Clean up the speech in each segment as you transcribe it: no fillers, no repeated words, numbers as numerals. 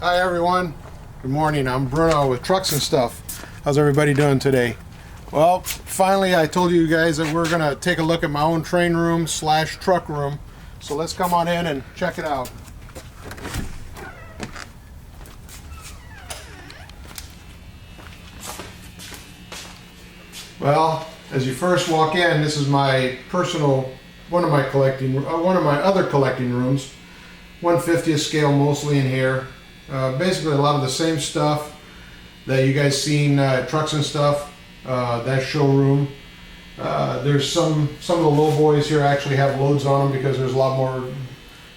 Hi everyone, good morning. I'm Bruno with Trucks and Stuff. How's everybody doing today? Well, finally I told you guys that we're gonna take a look at my own train room slash truck room. So let's come on in and check it out. Well, as you first walk in, this is my personal, one of my other collecting rooms. 1/50th scale mostly in here. Basically a lot of the same stuff that you guys seen Trucks and Stuff, that showroom. There's some of the low boys here actually have loads on them because there's a lot more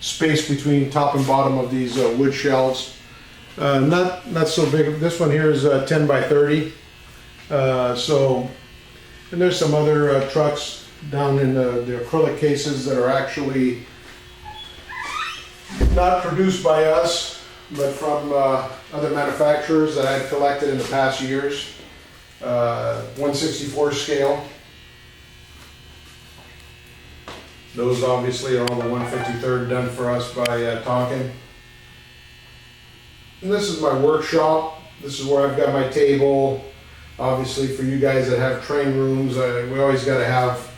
space between top and bottom of these wood shelves. Not so big. This one here is 10 by 30. And there's some other trucks down in the acrylic cases that are actually not produced by us, but from other manufacturers that I've collected in the past years. 1/64 scale. Those obviously are all the 1/53rd done for us by Tonkin. And this is my workshop. This is where I've got my table. Obviously for you guys that have train rooms, we always got to have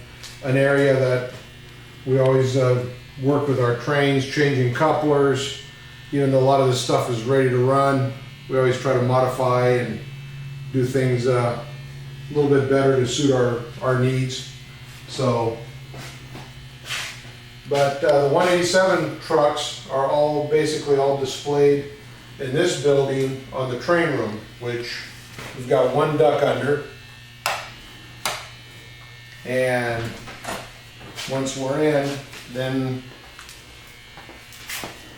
an area that we always work with our trains, changing couplers. Even though a lot of this stuff is ready to run, we always try to modify and do things a little bit better to suit our needs. But the 187 trucks are all basically all displayed in this building on the train room, which we've got one duck under. And once we're in, then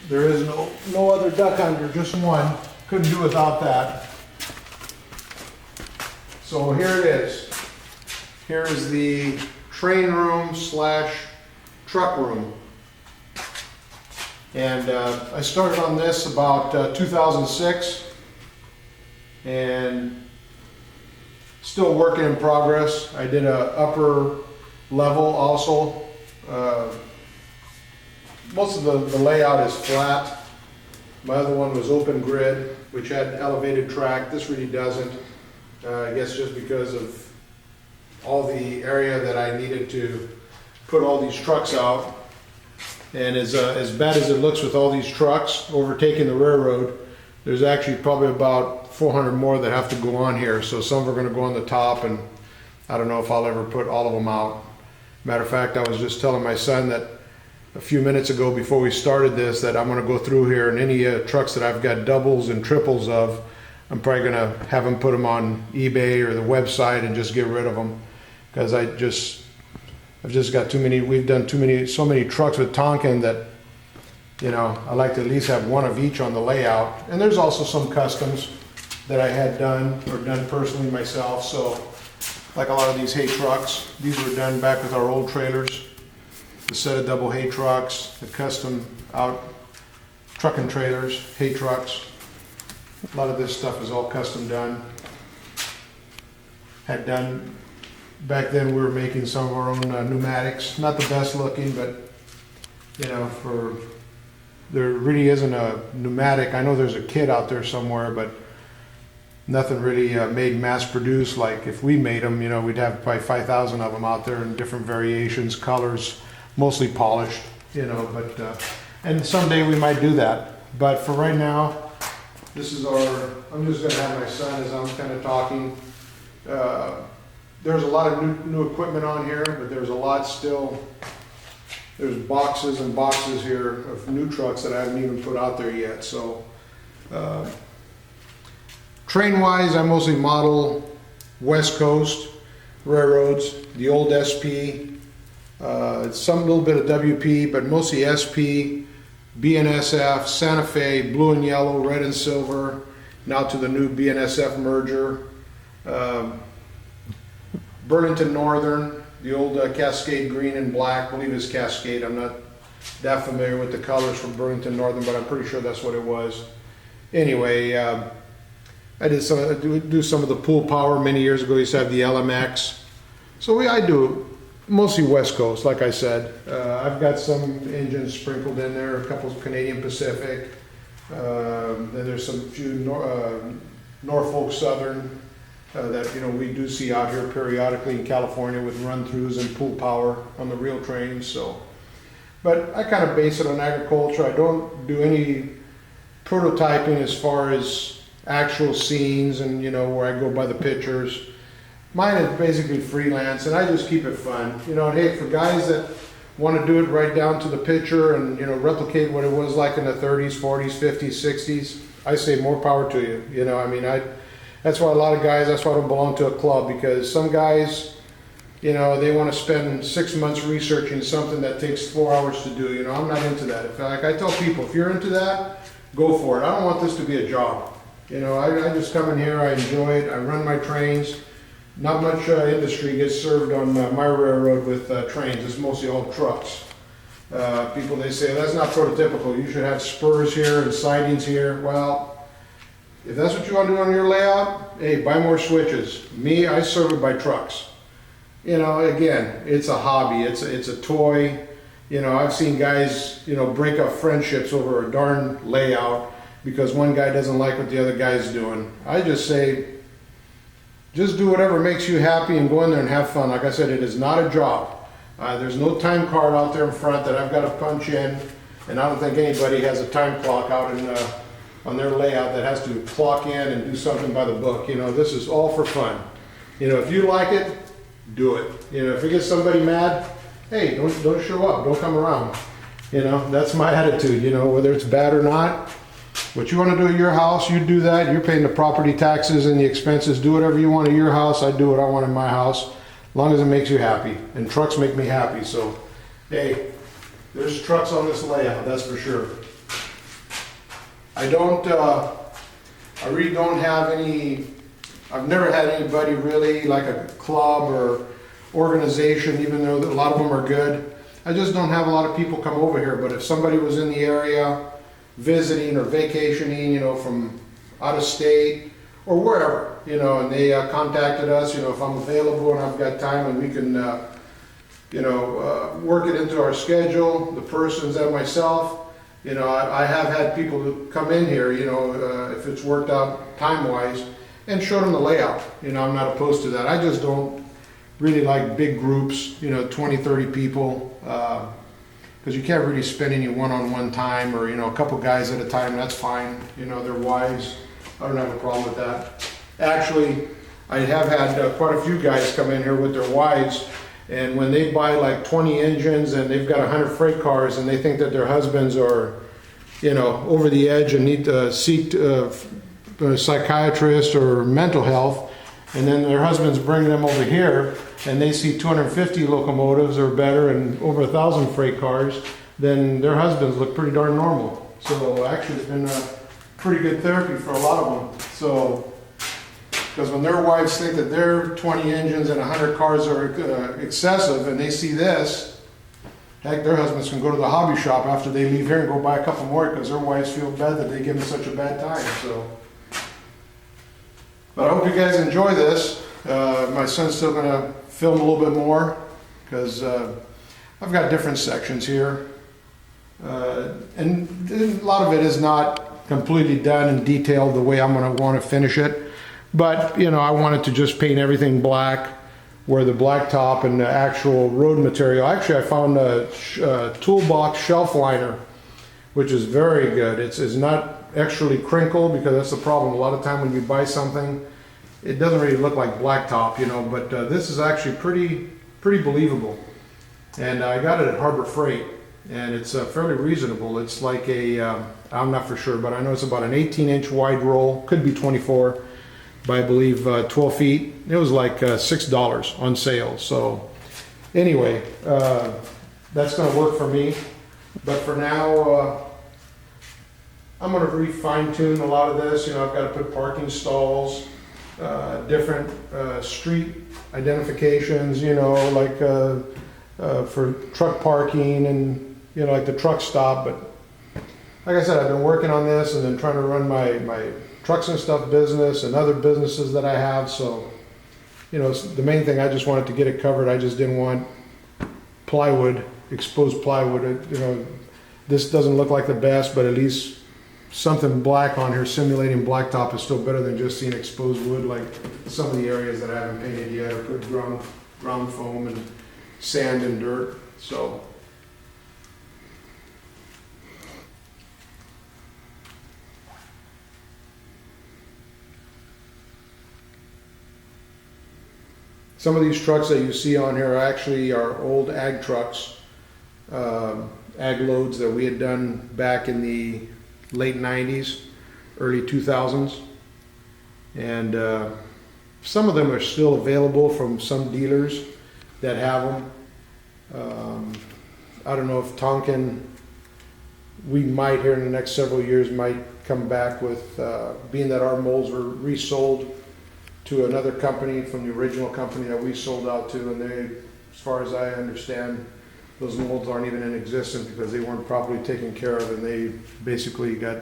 there is no other duck under, just one. Couldn't do without that. So here it is. Here is the train room slash truck room. And I started on this about 2006 and still working in progress. I did a upper level also. Most of the layout is flat. My other one was open grid, which had elevated track. This really doesn't. I guess just because of all the area that I needed to put all these trucks out. And as bad as it looks with all these trucks overtaking the railroad, there's actually probably about 400 more that have to go on here. So some are going to go on the top, and I don't know if I'll ever put all of them out. Matter of fact, I was just telling my son that a few minutes ago before we started this that I'm going to go through here, and any trucks that I've got doubles and triples of, I'm probably going to have them put them on eBay or the website and just get rid of them, because I've just got too many. We've done so many trucks with Tonkin that, you know, I like to at least have one of each on the layout. And there's also some customs that I had done or done personally myself. So like a lot of these hay trucks, these were done back with our old trailers. The set of double hay trucks, the custom out trucking trailers, hay trucks. A lot of this stuff is all custom done. Had done, back then we were making some of our own pneumatics. Not the best looking, but you know, there really isn't a pneumatic. I know there's a kit out there somewhere, but nothing really made mass produced. Like if we made them, you know, we'd have probably 5,000 of them out there in different variations, colors, mostly polished, you know, but, and someday we might do that. But for right now, this is I'm just gonna have my son as I'm kind of talking. There's a lot of new equipment on here, but there's a lot still. There's boxes and boxes here of new trucks that I haven't even put out there yet. So, train-wise, I mostly model West Coast railroads, the old SP, some little bit of WP, but mostly SP, BNSF, Santa Fe, blue and yellow, red and silver, now to the new BNSF merger. Burlington Northern, the old Cascade green and black, I believe it's Cascade. I'm not that familiar with the colors from Burlington Northern, but I'm pretty sure that's what it was. Anyway, I do some of the pool power many years ago. I used to have the LMX. So I do mostly West Coast, like I said. I've got some engines sprinkled in there, a couple of Canadian Pacific, Then there's some few Norfolk Southern that, you know, we do see out here periodically in California with run-throughs and pull power on the real trains. So, but I kind of base it on agriculture. I don't do any prototyping as far as actual scenes and, you know, where I go by the pictures. Mine is basically freelance, and I just keep it fun. You know, and hey, for guys that want to do it right down to the picture and, you know, replicate what it was like in the 30s, 40s, 50s, 60s, I say more power to you. You know, I mean, that's why a lot of guys, that's why I don't belong to a club, because some guys, you know, they want to spend 6 months researching something that takes 4 hours to do. You know, I'm not into that. In fact, I tell people, if you're into that, go for it. I don't want this to be a job. You know, I just come in here, I enjoy it, I run my trains. Not much industry gets served on my railroad with trains. It's mostly all trucks. People, they say, that's not prototypical. You should have spurs here and sidings here. Well, if that's what you want to do on your layout, hey, buy more switches. Me, I serve it by trucks. You know, again, it's a hobby. It's a toy. You know, I've seen guys, you know, break up friendships over a darn layout because one guy doesn't like what the other guy's doing. I just say, just do whatever makes you happy and go in there and have fun. Like I said, it is not a job. There's no time card out there in front that I've got to punch in, and I don't think anybody has a time clock out in on their layout that has to clock in and do something by the book. You know, this is all for fun. You know, if you like it, do it. You know, if it gets somebody mad, hey, don't show up, don't come around. You know, that's my attitude. You know, whether it's bad or not, what you want to do at your house, you do that. You're paying the property taxes and the expenses. Do whatever you want at your house. I do what I want in my house, as long as it makes you happy. And trucks make me happy. So, hey, there's trucks on this layout, that's for sure. I really don't have any, I've never had anybody really like a club or organization, even though a lot of them are good. I just don't have a lot of people come over here. But if somebody was in the area visiting or vacationing, you know, from out of state or wherever, you know, and they contacted us, you know, if I'm available and I've got time and we can, you know, work it into our schedule, the persons and myself, you know, I have had people who come in here, you know, if it's worked out time-wise, and show them the layout. You know, I'm not opposed to that. I just don't really like big groups, you know, 20, 30 people, because you can't really spend any one-on-one time, or, you know, a couple guys at a time. That's fine. You know, their wives, I don't have a problem with that. Actually, I have had quite a few guys come in here with their wives, and when they buy like 20 engines and they've got 100 freight cars and they think that their husbands are, you know, over the edge and need to seek a psychiatrist or mental health, and then their husbands bring them over here and they see 250 locomotives or better and over 1,000 freight cars, then their husbands look pretty darn normal. So actually it's been a pretty good therapy for a lot of them. So, because when their wives think that their 20 engines and 100 cars are excessive and they see this, heck, their husbands can go to the hobby shop after they leave here and go buy a couple more because their wives feel bad that they give them such a bad time. So, but I hope you guys enjoy this. My son's still going to film a little bit more because I've got different sections here. And a lot of it is not completely done and detailed the way I'm going to want to finish it. But, you know, I wanted to just paint everything black, where the blacktop and the actual road material. Actually, I found a toolbox shelf liner, which is very good. It's not extrally crinkled, because that's the problem. A lot of time when you buy something, it doesn't really look like blacktop, you know, but this is actually pretty believable. And I got it at Harbor Freight, and it's fairly reasonable. It's like a, I'm not for sure, but I know it's about an 18-inch wide roll, could be 24. By I believe 12 feet. It was like $6 on sale. So anyway, that's going to work for me. But for now, I'm going to refine tune a lot of this. You know, I've got to put parking stalls, different street identifications, you know, like for truck parking and, you know, like the truck stop. But like I said, I've been working on this and then trying to run my trucks and stuff business and other businesses that I have. So, you know, the main thing, I just wanted to get it covered. I just didn't want plywood, exposed plywood. You know, this doesn't look like the best, but at least something black on here simulating blacktop is still better than just seeing exposed wood like some of the areas that I haven't painted yet, or put ground foam and sand and dirt. So some of these trucks that you see on here are actually our old ag trucks, ag loads that we had done back in the late 90s, early 2000s. And some of them are still available from some dealers that have them. I don't know if Tonkin, we might here in the next several years might come back with, being that our molds were resold to another company from the original company that we sold out to, and they, as far as I understand, those molds aren't even in existence because they weren't properly taken care of, and they basically got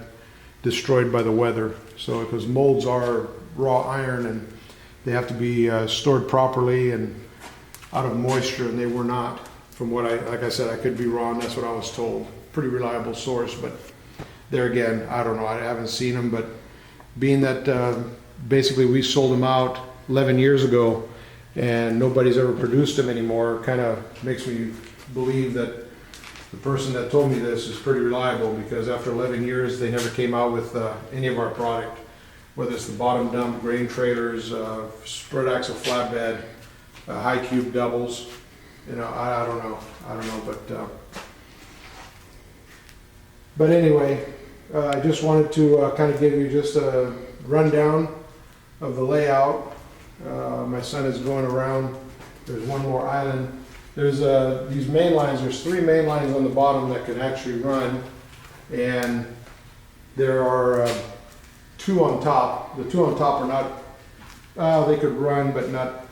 destroyed by the weather. So because molds are raw iron and they have to be stored properly and out of moisture, and they were not. From what like I said, I could be wrong, that's what I was told. Pretty reliable source, but there again, I don't know, I haven't seen them. But being that basically we sold them out 11 years ago and nobody's ever produced them anymore, kind of makes me believe that the person that told me this is pretty reliable, because after 11 years they never came out with any of our product, whether it's the bottom dump, grain trailers, spread axle flatbed, high cube doubles. You know, I don't know, but anyway, I just wanted to kind of give you just a rundown of the layout. My son is going around. There's one more island. There's these main lines. There's 3 main lines on the bottom that can actually run, and there are 2 on top. The 2 on top are not, they could run, but not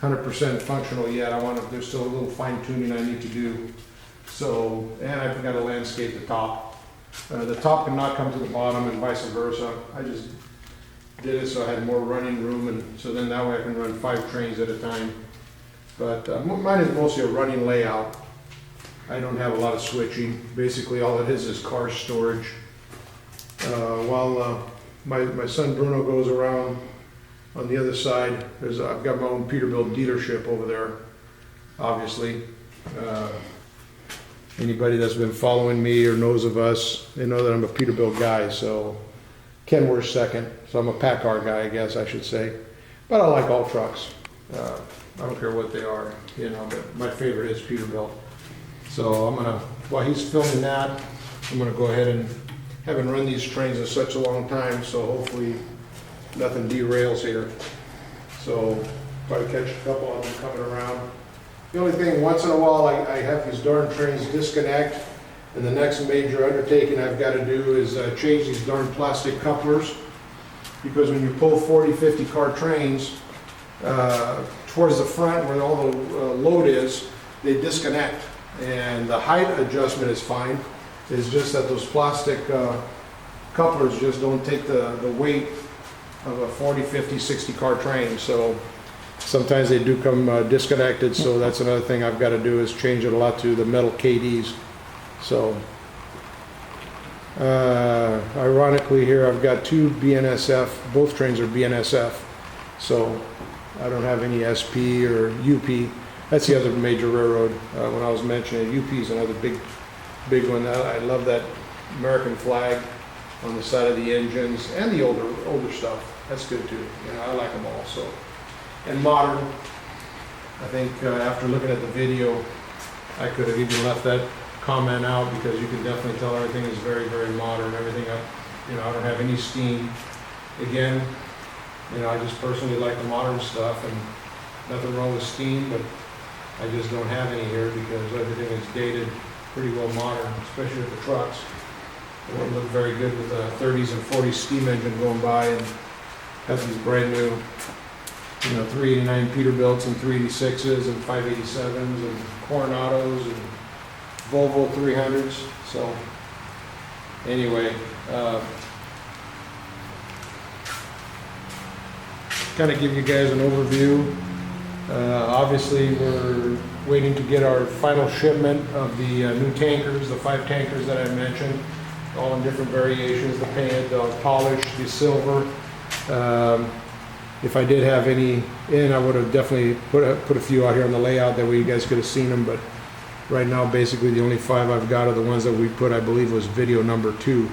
100% functional yet. There's still a little fine tuning I need to do. So, and I've got to landscape the top. The top cannot come to the bottom and vice versa. I just did it so I had more running room, and so then that way I can run 5 trains at a time. But mine is mostly a running layout. I don't have a lot of switching. Basically all it is car storage. While my son Bruno goes around on the other side, I've got my own Peterbilt dealership over there, obviously. Anybody that's been following me or knows of us, they know that I'm a Peterbilt guy. So Kenworth's second, so I'm a PACCAR guy, I guess I should say. But I like all trucks. I don't care what they are, you know, but my favorite is Peterbilt. So I'm gonna, while he's filming that, I'm gonna go ahead and haven't run these trains in such a long time, so hopefully nothing derails here. So probably catch a couple of them coming around. The only thing, once in a while, I have these darn trains disconnect, and the next major undertaking I've got to do is change these darn plastic couplers, because when you pull 40, 50 car trains towards the front where all the load is, they disconnect, and the height adjustment is fine. It's just that those plastic couplers just don't take the weight of a 40, 50, 60 car train. So sometimes they do come disconnected, so that's another thing I've got to do, is change it a lot to the metal KDs. So ironically here I've got 2 BNSF, both trains are BNSF, so I don't have any SP or UP. That's the other major railroad. When I was mentioning UP is another big one. I love that American flag on the side of the engines, and the older stuff. That's good too. You know, I like them all. So, and modern. I think after looking at the video, I could have even left that comment out, because you can definitely tell everything is very, very modern. Everything up. You know, I don't have any steam. Again, you know, I just personally like the modern stuff, and nothing wrong with steam, but I just don't have any here because everything is dated pretty well modern, especially with the trucks. It wouldn't look very good with a 30s and 40s steam engine going by, and have these brand new, you know, 389 Peterbilts and 386s and 587s and Coronados and Volvo 300s. So anyway, kind of give you guys an overview. Obviously we're waiting to get our final shipment of the new tankers, the 5 tankers that I mentioned. all in different variations, the paint, the polish, the silver. If I did have any in, I would have definitely put a few out here on the layout, that way you guys could have seen them, but right now, basically, the only 5 I've got are the ones that we put, I believe was video number 2,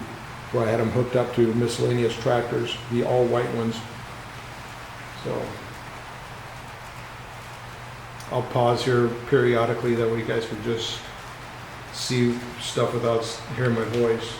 where I had them hooked up to miscellaneous tractors, the all-white ones. So I'll pause here periodically, that way you guys can just see stuff without hearing my voice.